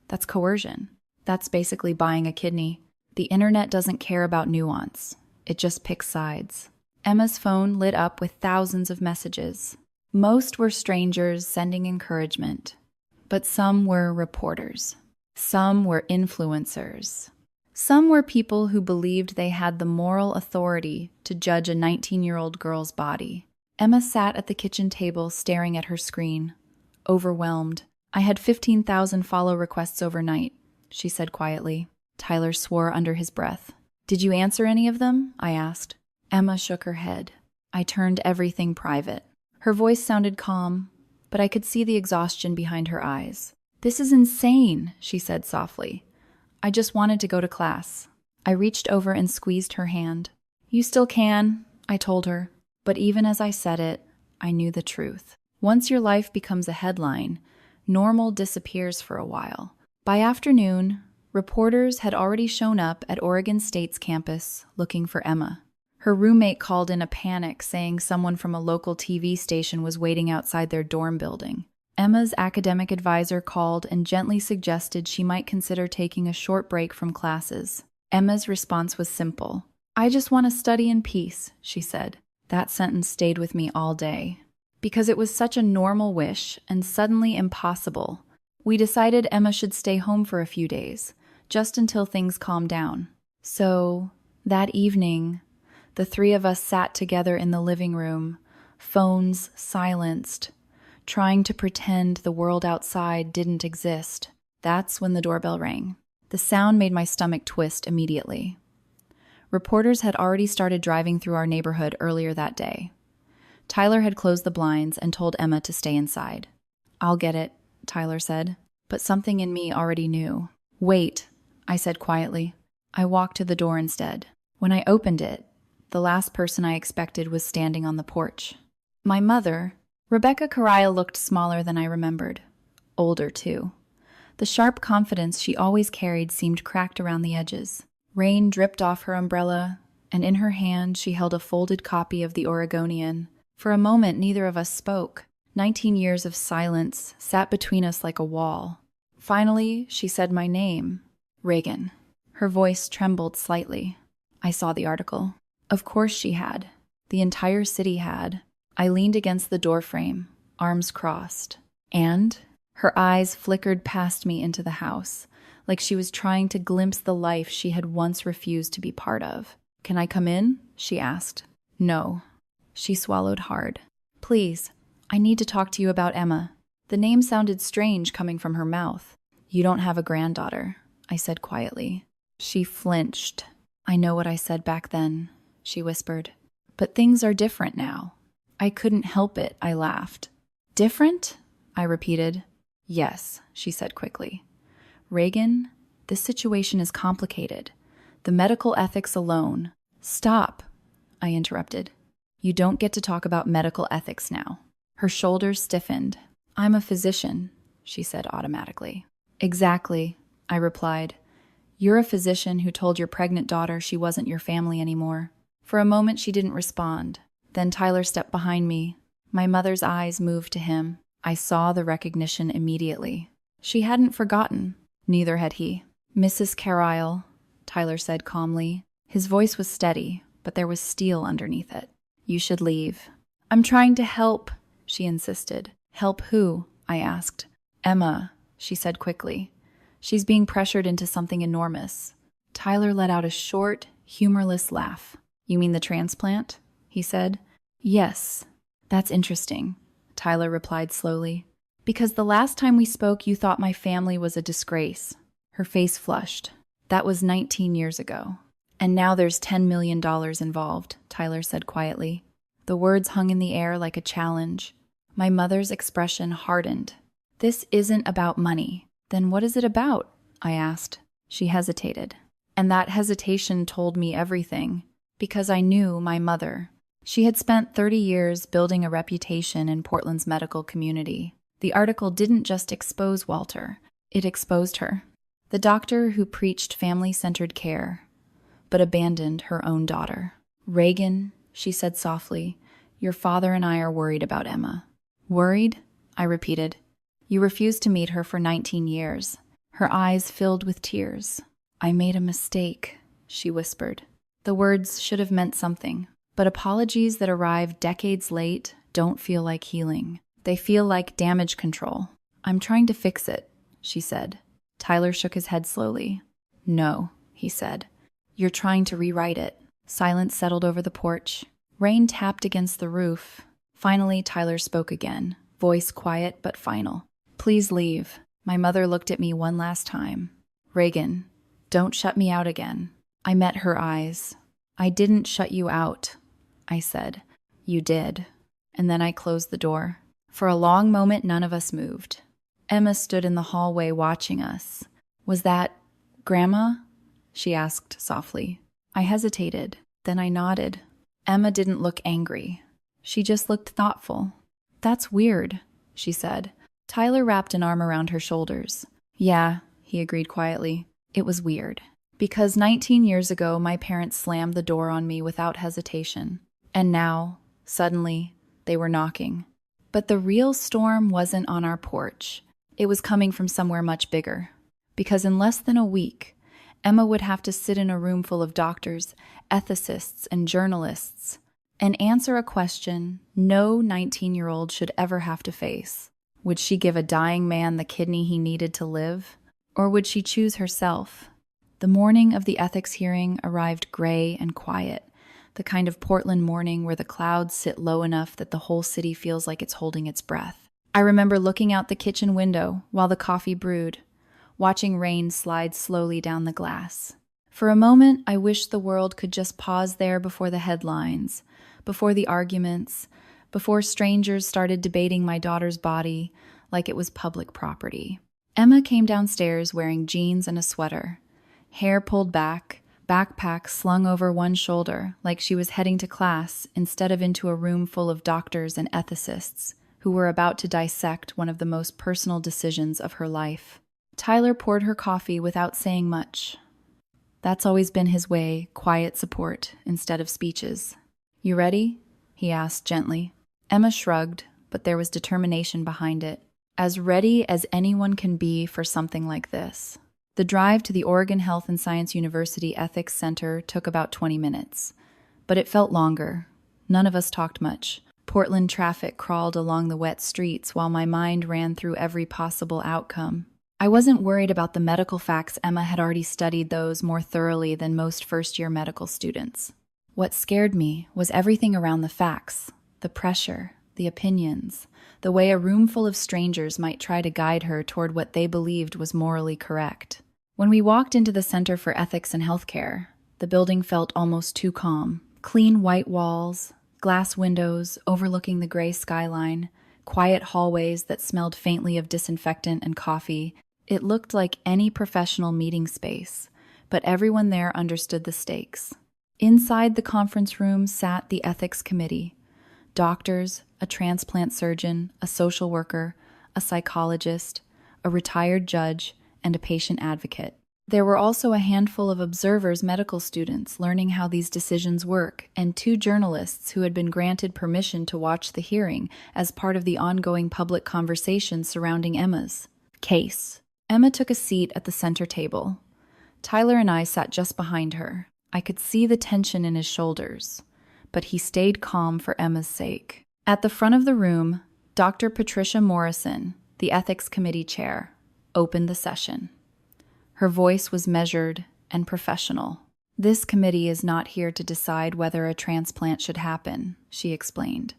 That's coercion. That's basically buying a kidney. The internet doesn't care about nuance. It just picks sides. Emma's phone lit up with thousands of messages. Most were strangers sending encouragement, but some were reporters. Some were influencers. Some were people who believed they had the moral authority to judge a 19-year-old girl's body. Emma sat at the kitchen table staring at her screen, overwhelmed. "I had 15,000 follow requests overnight," she said quietly. Tyler swore under his breath. "Did you answer any of them?" I asked. Emma shook her head. "I turned everything private." Her voice sounded calm, but I could see the exhaustion behind her eyes. "This is insane," she said softly. "I just wanted to go to class." I reached over and squeezed her hand. "You still can," I told her. But even as I said it, I knew the truth. Once your life becomes a headline, normal disappears for a while. By afternoon, reporters had already shown up at Oregon State's campus looking for Emma. Her roommate called in a panic, saying someone from a local TV station was waiting outside their dorm building. Emma's academic advisor called and gently suggested she might consider taking a short break from classes. Emma's response was simple. "I just want to study in peace," she said. That sentence stayed with me all day. Because it was such a normal wish and suddenly impossible, we decided Emma should stay home for a few days, just until things calmed down. So, that evening, the three of us sat together in the living room, phones silenced, trying to pretend the world outside didn't exist. That's when the doorbell rang. The sound made my stomach twist immediately. Reporters had already started driving through our neighborhood earlier that day. Tyler had closed the blinds and told Emma to stay inside. "I'll get it," Tyler said, but something in me already knew. "Wait," I said quietly. I walked to the door instead. When I opened it, the last person I expected was standing on the porch. My mother. Rebecca Carlisle looked smaller than I remembered. Older, too. The sharp confidence she always carried seemed cracked around the edges. Rain dripped off her umbrella, and in her hand she held a folded copy of The Oregonian. For a moment, neither of us spoke. 19 years of silence sat between us like a wall. Finally, she said my name. Reagan. Her voice trembled slightly. I saw the article. Of course she had. The entire city had. I leaned against the doorframe, arms crossed. And her eyes flickered past me into the house, like she was trying to glimpse the life she had once refused to be part of. "Can I come in?" she asked. "No." She swallowed hard. "Please, I need to talk to you about Emma." The name sounded strange coming from her mouth. "You don't have a granddaughter," I said quietly. She flinched. "I know what I said back then," she whispered. "But things are different now." I couldn't help it, I laughed. "Different?" I repeated. "Yes," she said quickly. "Reagan, this situation is complicated. The medical ethics alone—" "Stop," I interrupted. "You don't get to talk about medical ethics now." Her shoulders stiffened. "I'm a physician," she said automatically. Exactly, I replied. You're a physician who told your pregnant daughter she wasn't your family anymore. For a moment, she didn't respond. Then Tyler stepped behind me. My mother's eyes moved to him. I saw the recognition immediately. She hadn't forgotten. Neither had he. Mrs. Carlyle, Tyler said calmly. His voice was steady, but there was steel underneath it. You should leave. I'm trying to help, she insisted. Help who? I asked. Emma, she said quickly. She's being pressured into something enormous. Tyler let out a short, humorless laugh. You mean the transplant? He said. Yes. That's interesting, Tyler replied slowly. Because the last time we spoke, you thought my family was a disgrace. Her face flushed. That was 19 years ago. And now there's $10 million involved, Tyler said quietly. The words hung in the air like a challenge. My mother's expression hardened. This isn't about money. Then what is it about? I asked. She hesitated. And that hesitation told me everything. Because I knew my mother. She had spent 30 years building a reputation in Portland's medical community. The article didn't just expose Walter. It exposed her. The doctor who preached family-centered care, but abandoned her own daughter. Reagan, she said softly, your father and I are worried about Emma. Worried? I repeated. You refused to meet her for 19 years. Her eyes filled with tears. I made a mistake, she whispered. The words should have meant something, but apologies that arrive decades late don't feel like healing. They feel like damage control. I'm trying to fix it, she said. Tyler shook his head slowly. No, he said. You're trying to rewrite it. Silence settled over the porch. Rain tapped against the roof. Finally, Tyler spoke again, voice quiet but final. Please leave. My mother looked at me one last time. Reagan, don't shut me out again. I met her eyes. I didn't shut you out, I said. You did. And then I closed the door. For a long moment, none of us moved. Emma stood in the hallway watching us. Was that Grandma? She asked softly. I hesitated. Then I nodded. Emma didn't look angry. She just looked thoughtful. That's weird, she said. Tyler wrapped an arm around her shoulders. Yeah, he agreed quietly. It was weird. Because 19 years ago, my parents slammed the door on me without hesitation. And now, suddenly, they were knocking. But the real storm wasn't on our porch. It was coming from somewhere much bigger. Because in less than a week, Emma would have to sit in a room full of doctors, ethicists, and journalists, and answer a question no 19-year-old should ever have to face. Would she give a dying man the kidney he needed to live? Or would she choose herself? The morning of the ethics hearing arrived gray and quiet, the kind of Portland morning where the clouds sit low enough that the whole city feels like it's holding its breath. I remember looking out the kitchen window while the coffee brewed, watching rain slide slowly down the glass. For a moment, I wished the world could just pause there before the headlines, before the arguments, before strangers started debating my daughter's body like it was public property. Emma came downstairs wearing jeans and a sweater, hair pulled back, backpack slung over one shoulder like she was heading to class instead of into a room full of doctors and ethicists who were about to dissect one of the most personal decisions of her life. Tyler poured her coffee without saying much. That's always been his way, quiet support instead of speeches. You ready? He asked gently. Emma shrugged, but there was determination behind it. As ready as anyone can be for something like this. The drive to the Oregon Health and Science University Ethics Center took about 20 minutes, but it felt longer. None of us talked much. Portland traffic crawled along the wet streets while my mind ran through every possible outcome. I wasn't worried about the medical facts. Emma had already studied those more thoroughly than most first-year medical students. What scared me was everything around the facts, the pressure, the opinions, the way a room full of strangers might try to guide her toward what they believed was morally correct. When we walked into the Center for Ethics and Healthcare, the building felt almost too calm. Clean white walls, glass windows overlooking the gray skyline, quiet hallways that smelled faintly of disinfectant and coffee. It looked like any professional meeting space, but everyone there understood the stakes. Inside the conference room sat the ethics committee. Doctors, a transplant surgeon, a social worker, a psychologist, a retired judge, and a patient advocate. There were also a handful of observers, medical students, learning how these decisions work, and 2 journalists who had been granted permission to watch the hearing as part of the ongoing public conversation surrounding Emma's case. Emma took a seat at the center table. Tyler and I sat just behind her. I could see the tension in his shoulders, but he stayed calm for Emma's sake. At the front of the room, Dr. Patricia Morrison, the Ethics Committee chair, opened the session. Her voice was measured and professional. "This committee is not here to decide whether a transplant should happen," she explained.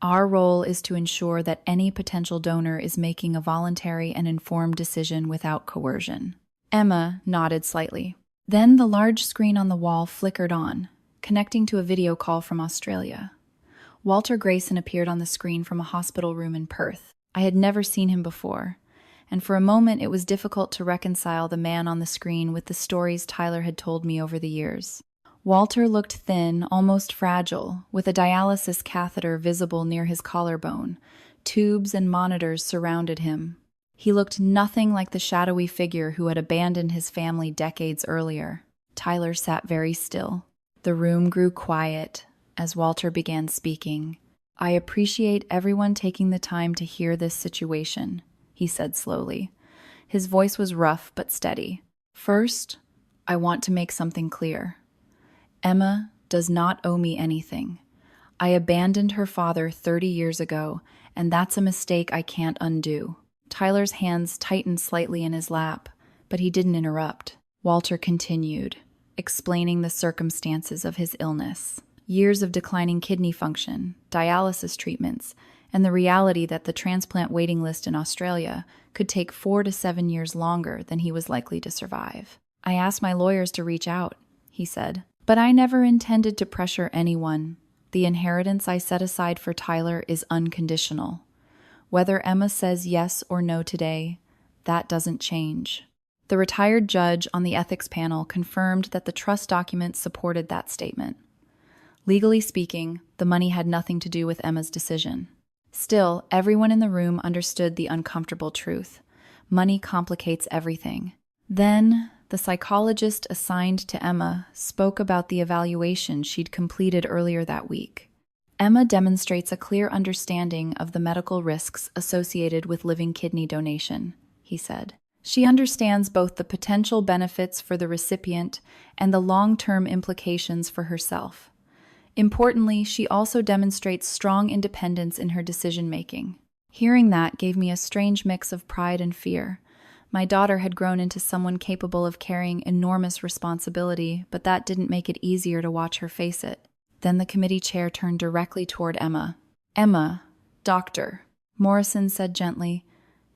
"Our role is to ensure that any potential donor is making a voluntary and informed decision without coercion." Emma nodded slightly. Then the large screen on the wall flickered on, connecting to a video call from Australia. Walter Grayson appeared on the screen from a hospital room in Perth. I had never seen him before, and for a moment it was difficult to reconcile the man on the screen with the stories Tyler had told me over the years. Walter looked thin, almost fragile, with a dialysis catheter visible near his collarbone. Tubes and monitors surrounded him. He looked nothing like the shadowy figure who had abandoned his family decades earlier. Tyler sat very still. The room grew quiet as Walter began speaking. "I appreciate everyone taking the time to hear this situation," he said slowly. His voice was rough but steady. "First, I want to make something clear. Emma does not owe me anything. I abandoned her father 30 years ago, and that's a mistake I can't undo." Tyler's hands tightened slightly in his lap, but he didn't interrupt. Walter continued, explaining the circumstances of his illness. Years of declining kidney function, dialysis treatments, and the reality that the transplant waiting list in Australia could take 4 to 7 years longer than he was likely to survive. "I asked my lawyers to reach out," he said, "but I never intended to pressure anyone. The inheritance I set aside for Tyler is unconditional. Whether Emma says yes or no today, that doesn't change." The retired judge on the ethics panel confirmed that the trust documents supported that statement. Legally speaking, the money had nothing to do with Emma's decision. Still, everyone in the room understood the uncomfortable truth. Money complicates everything. Then, the psychologist assigned to Emma spoke about the evaluation she'd completed earlier that week. "Emma demonstrates a clear understanding of the medical risks associated with living kidney donation," he said. "She understands both the potential benefits for the recipient and the long-term implications for herself. Importantly, she also demonstrates strong independence in her decision-making." Hearing that gave me a strange mix of pride and fear. My daughter had grown into someone capable of carrying enormous responsibility, but that didn't make it easier to watch her face it. Then the committee chair turned directly toward Emma. "Emma, doctor," Morrison said gently,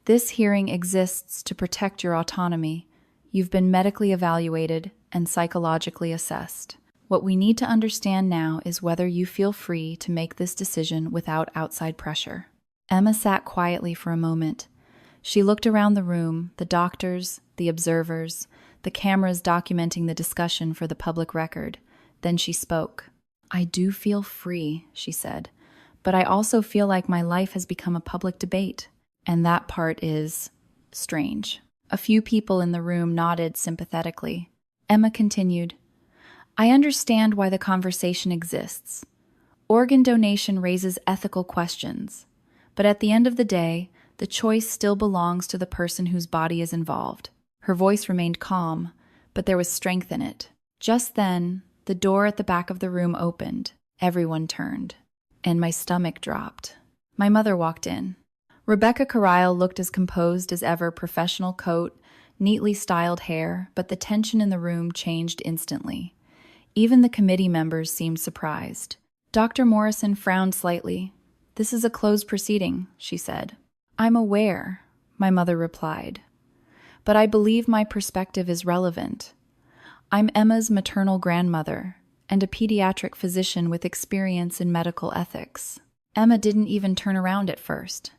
"this hearing exists to protect your autonomy. You've been medically evaluated and psychologically assessed. What we need to understand now is whether you feel free to make this decision without outside pressure." Emma sat quietly for a moment. She looked around the room, the doctors, the observers, the cameras documenting the discussion for the public record. Then she spoke. "I do feel free," she said, "but I also feel like my life has become a public debate. And that part is strange." A few people in the room nodded sympathetically. Emma continued, "I understand why the conversation exists. Organ donation raises ethical questions, but at the end of the day, the choice still belongs to the person whose body is involved." Her voice remained calm, but there was strength in it. Just then, the door at the back of the room opened. Everyone turned, and my stomach dropped. My mother walked in. Rebecca Carryle looked as composed as ever, professional coat, neatly styled hair, but the tension in the room changed instantly. Even the committee members seemed surprised. Dr. Morrison frowned slightly. "This is a closed proceeding," she said. "I'm aware," my mother replied, "but I believe my perspective is relevant. I'm Emma's maternal grandmother and a pediatric physician with experience in medical ethics." Emma didn't even turn around at first.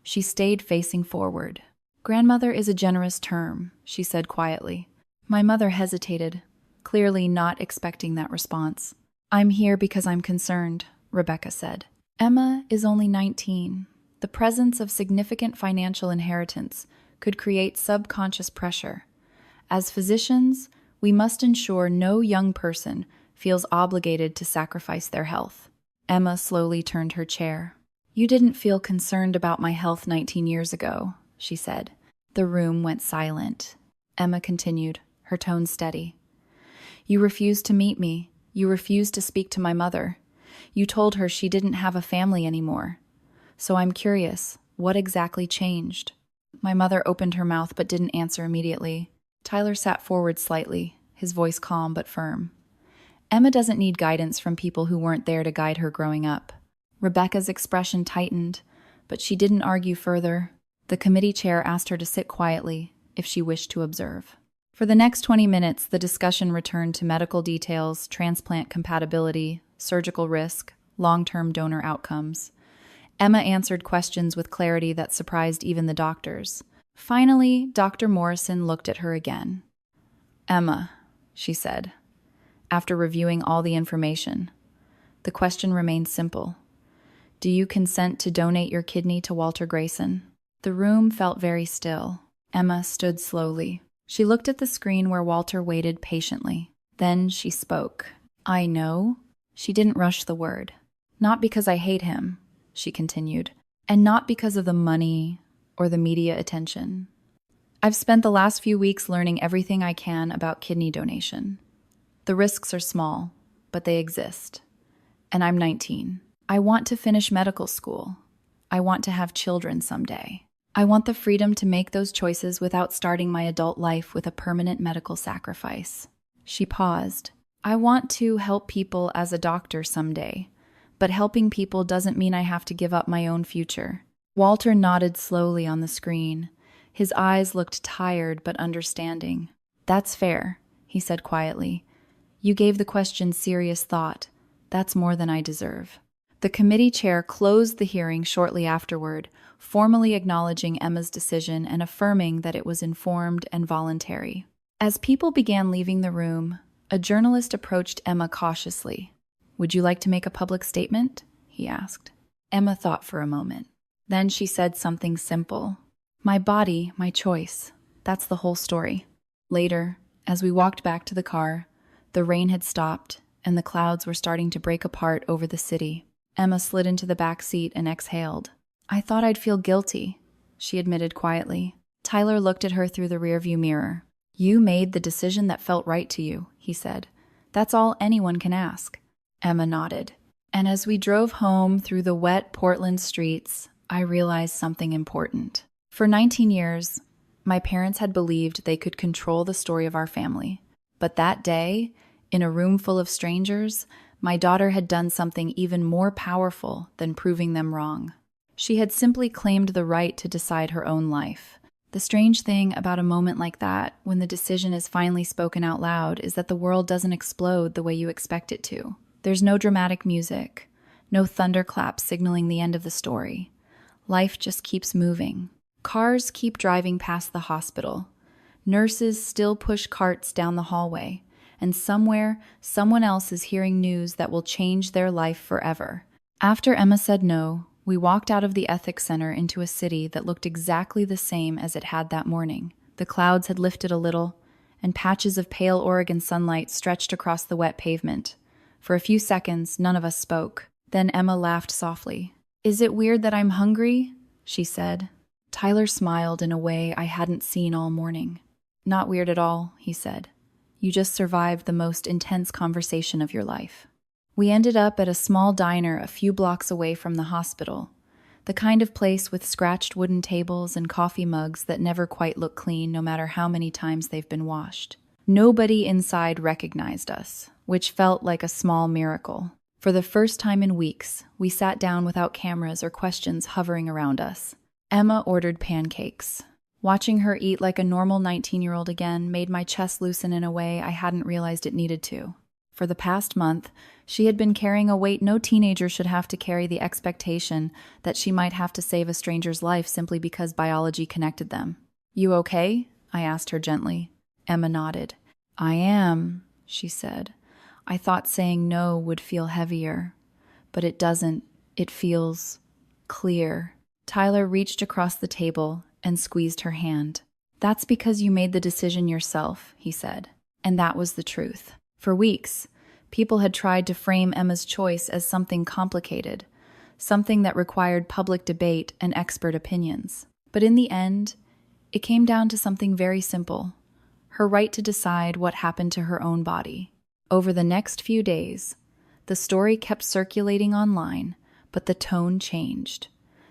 She stayed facing forward. "Grandmother is a generous term," she said quietly. My mother hesitated, clearly not expecting that response. "I'm here because I'm concerned," Rebecca said. "Emma is only 19. The presence of significant financial inheritance could create subconscious pressure. As physicians, we must ensure no young person feels obligated to sacrifice their health. Emma slowly turned her chair. "You didn't feel concerned about my health 19 years ago," she said. The room went silent. Emma continued, her tone steady. "You refused to meet me. You refused to speak to my mother. You told her she didn't have a family anymore. So I'm curious, what exactly changed?" My mother opened her mouth but didn't answer immediately. Tyler sat forward slightly, his voice calm but firm. Emma doesn't need guidance from people who weren't there to guide her growing up. Rebecca's expression tightened, but she didn't argue further. The committee chair asked her to sit quietly, if she wished to observe. For the next 20 minutes, the discussion returned to medical details, transplant compatibility, surgical risk, long-term donor outcomes. Emma answered questions with clarity that surprised even the doctors. Finally, Dr. Morrison looked at her again. "Emma," she said, after reviewing all the information, the question remained simple. "Do you consent to donate your kidney to Walter Grayson?" The room felt very still. Emma stood slowly. She looked at the screen where Walter waited patiently. Then she spoke. "I know." She didn't rush the word. "Not because I hate him," she continued, "and not because of the money or the media attention. I've spent the last few weeks learning everything I can about kidney donation. The risks are small, but they exist. And I'm 19. I want to finish medical school. I want to have children someday. I want the freedom to make those choices without starting my adult life with a permanent medical sacrifice." She paused. "I want to help people as a doctor someday, but helping people doesn't mean I have to give up my own future." Walter nodded slowly on the screen. His eyes looked tired but understanding. "That's fair," he said quietly. "You gave the question serious thought. That's more than I deserve." The committee chair closed the hearing shortly afterward, formally acknowledging Emma's decision and affirming that it was informed and voluntary. As people began leaving the room, a journalist approached Emma cautiously. "Would you like to make a public statement?" he asked. Emma thought for a moment. Then she said something simple. "My body, my choice. That's the whole story." Later, as we walked back to the car, the rain had stopped and the clouds were starting to break apart over the city. Emma slid into the back seat and exhaled. "I thought I'd feel guilty," she admitted quietly. Tyler looked at her through the rearview mirror. "You made the decision that felt right to you," he said. "That's all anyone can ask." Emma nodded. And as we drove home through the wet Portland streets, I realized something important. For 19 years, my parents had believed they could control the story of our family. But that day, in a room full of strangers, my daughter had done something even more powerful than proving them wrong. She had simply claimed the right to decide her own life. The strange thing about a moment like that, when the decision is finally spoken out loud, is that the world doesn't explode the way you expect it to. There's no dramatic music, no thunderclap signaling the end of the story. Life just keeps moving. Cars keep driving past the hospital. Nurses still push carts down the hallway. And somewhere, someone else is hearing news that will change their life forever. After Emma said no, we walked out of the Ethics Center into a city that looked exactly the same as it had that morning. The clouds had lifted a little, and patches of pale Oregon sunlight stretched across the wet pavement. For a few seconds, none of us spoke. Then Emma laughed softly. "Is it weird that I'm hungry?" she said. Tyler smiled in a way I hadn't seen all morning. "Not weird at all," he said. "You just survived the most intense conversation of your life." We ended up at a small diner a few blocks away from the hospital, the kind of place with scratched wooden tables and coffee mugs that never quite look clean no matter how many times they've been washed. Nobody inside recognized us, which felt like a small miracle. For the first time in weeks, we sat down without cameras or questions hovering around us. Emma ordered pancakes. Watching her eat like a normal 19-year-old again made my chest loosen in a way I hadn't realized it needed to. For the past month, she had been carrying a weight no teenager should have to carry, the expectation that she might have to save a stranger's life simply because biology connected them. "You okay?" I asked her gently. Emma nodded. "I am," she said. "I thought saying no would feel heavier, but it doesn't. It feels clear." Tyler reached across the table and squeezed her hand. "That's because you made the decision yourself," he said. And that was the truth. For weeks, people had tried to frame Emma's choice as something complicated, something that required public debate and expert opinions. But in the end, it came down to something very simple: her right to decide what happened to her own body. Over the next few days, the story kept circulating online, but the tone changed.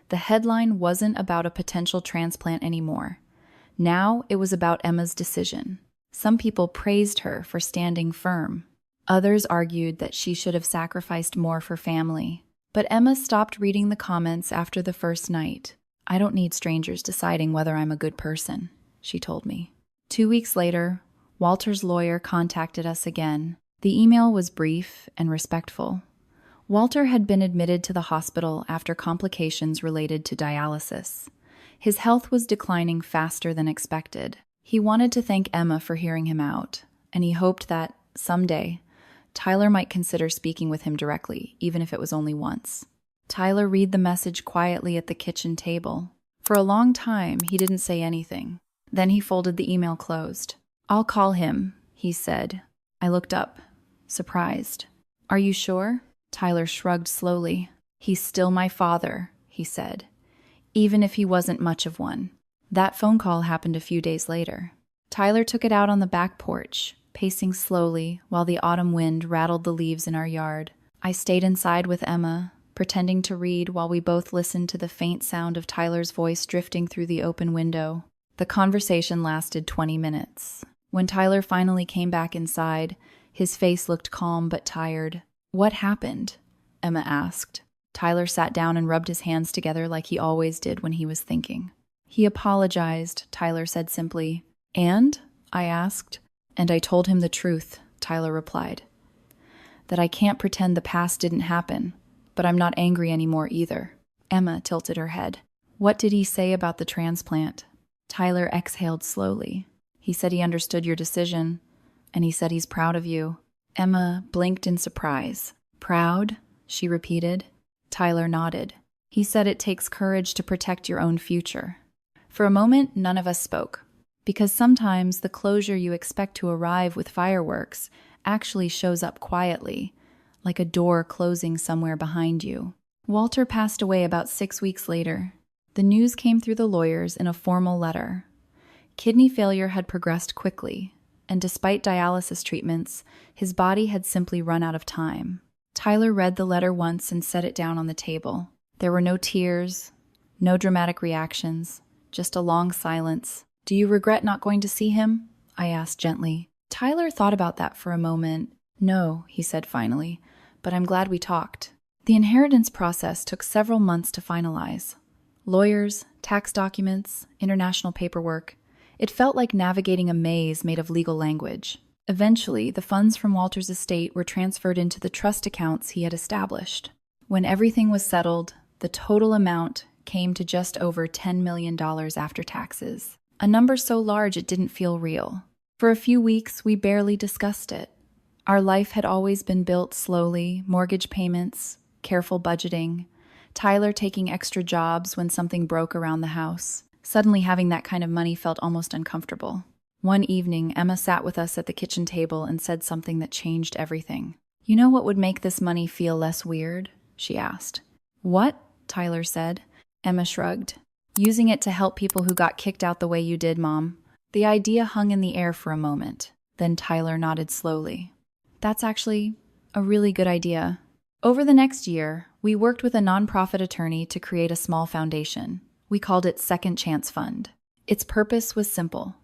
The headline wasn't about a potential transplant anymore. Now it was about Emma's decision. Some people praised her for standing firm. Others argued that she should have sacrificed more for family. But Emma stopped reading the comments after the first night. "I don't need strangers deciding whether I'm a good person," she told me. 2 weeks later, Walter's lawyer contacted us again. The email was brief and respectful. Walter had been admitted to the hospital after complications related to dialysis. His health was declining faster than expected. He wanted to thank Emma for hearing him out, and he hoped that, someday, Tyler might consider speaking with him directly, even if it was only once. Tyler read the message quietly at the kitchen table. For a long time, he didn't say anything. Then he folded the email closed. "I'll call him," he said. I looked up, surprised. "Are you sure?" Tyler shrugged slowly. "He's still my father," he said, "even if he wasn't much of one." That phone call happened a few days later. Tyler took it out on the back porch, pacing slowly while the autumn wind rattled the leaves in our yard. I stayed inside with Emma, pretending to read while we both listened to the faint sound of Tyler's voice drifting through the open window. The conversation lasted 20 minutes. When Tyler finally came back inside, his face looked calm but tired. "What happened?" Emma asked. Tyler sat down and rubbed his hands together like he always did when he was thinking. "He apologized," Tyler said simply. "And?" I asked. "And I told him the truth," Tyler replied. "That I can't pretend the past didn't happen, but I'm not angry anymore either." Emma tilted her head. "What did he say about the transplant?" Tyler exhaled slowly. "He said he understood your decision, and he said he's proud of you." Emma blinked in surprise. "Proud?" she repeated. Tyler nodded. "He said it takes courage to protect your own future." For a moment, none of us spoke, because sometimes the closure you expect to arrive with fireworks actually shows up quietly, like a door closing somewhere behind you. Walter passed away about 6 weeks later. The news came through the lawyers in a formal letter. Kidney failure had progressed quickly, and despite dialysis treatments, his body had simply run out of time. Tyler read the letter once and set it down on the table. There were no tears, no dramatic reactions, just a long silence. "Do you regret not going to see him?" I asked gently. Tyler thought about that for a moment. "No," he said finally, "but I'm glad we talked." The inheritance process took several months to finalize. Lawyers, tax documents, international paperwork. It felt like navigating a maze made of legal language. Eventually, the funds from Walter's estate were transferred into the trust accounts he had established. When everything was settled, the total amount came to just over $10 million after taxes. A number so large it didn't feel real. For a few weeks, we barely discussed it. Our life had always been built slowly: mortgage payments, careful budgeting, Tyler taking extra jobs when something broke around the house. Suddenly having that kind of money felt almost uncomfortable. One evening, Emma sat with us at the kitchen table and said something that changed everything. "You know what would make this money feel less weird?" she asked. "What?" Tyler said. Emma shrugged. "Using it to help people who got kicked out the way you did, Mom." The idea hung in the air for a moment. Then Tyler nodded slowly. "That's actually a really good idea." Over the next year, we worked with a nonprofit attorney to create a small foundation. We called it Second Chance Fund. Its purpose was simple: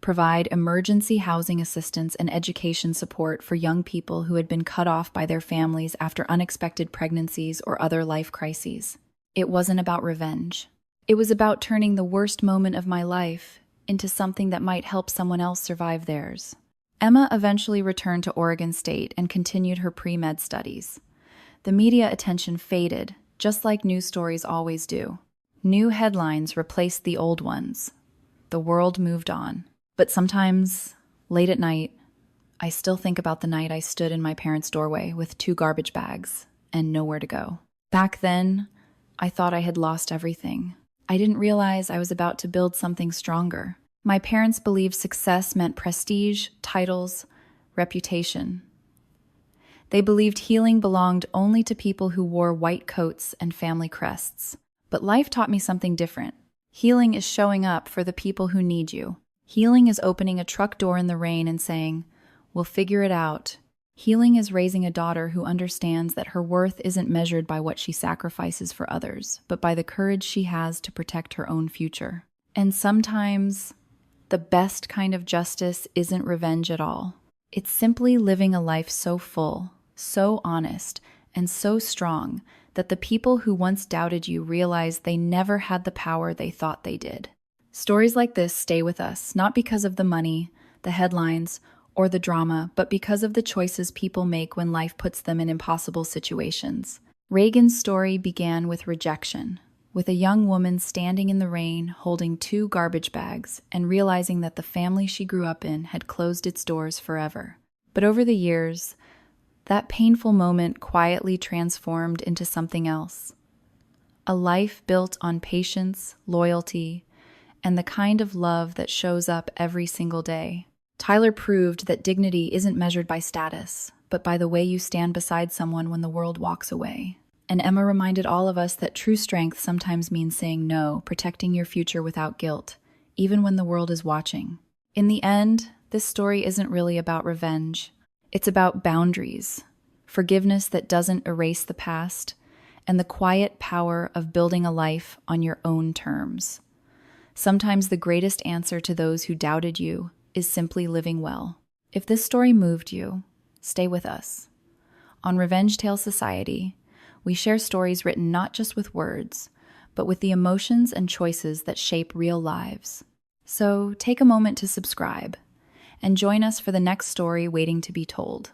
provide emergency housing assistance and education support for young people who had been cut off by their families after unexpected pregnancies or other life crises. It wasn't about revenge. It was about turning the worst moment of my life into something that might help someone else survive theirs. Emma eventually returned to Oregon State and continued her pre-med studies. The media attention faded, just like news stories always do. New headlines replaced the old ones. The world moved on. But sometimes, late at night, I still think about the night I stood in my parents' doorway with 2 garbage bags and nowhere to go. Back then, I thought I had lost everything. I didn't realize I was about to build something stronger. My parents believed success meant prestige, titles, reputation. They believed healing belonged only to people who wore white coats and family crests. But life taught me something different. Healing is showing up for the people who need you. Healing is opening a truck door in the rain and saying, "We'll figure it out." Healing is raising a daughter who understands that her worth isn't measured by what she sacrifices for others, but by the courage she has to protect her own future. And sometimes, the best kind of justice isn't revenge at all. It's simply living a life so full, so honest, and so strong that the people who once doubted you realize they never had the power they thought they did. Stories like this stay with us, not because of the money, the headlines, or the drama, but because of the choices people make when life puts them in impossible situations. Reagan's story began with rejection, with a young woman standing in the rain holding 2 garbage bags and realizing that the family she grew up in had closed its doors forever. But over the years, that painful moment quietly transformed into something else. A life built on patience, loyalty, and the kind of love that shows up every single day. Tyler proved that dignity isn't measured by status, but by the way you stand beside someone when the world walks away. And Emma reminded all of us that true strength sometimes means saying no, protecting your future without guilt, even when the world is watching. In the end, this story isn't really about revenge. It's about boundaries, forgiveness that doesn't erase the past, and the quiet power of building a life on your own terms. Sometimes the greatest answer to those who doubted you is simply living well. If this story moved you, stay with us. On Revenge Tale Society, we share stories written not just with words, but with the emotions and choices that shape real lives. So take a moment to subscribe and join us for the next story waiting to be told.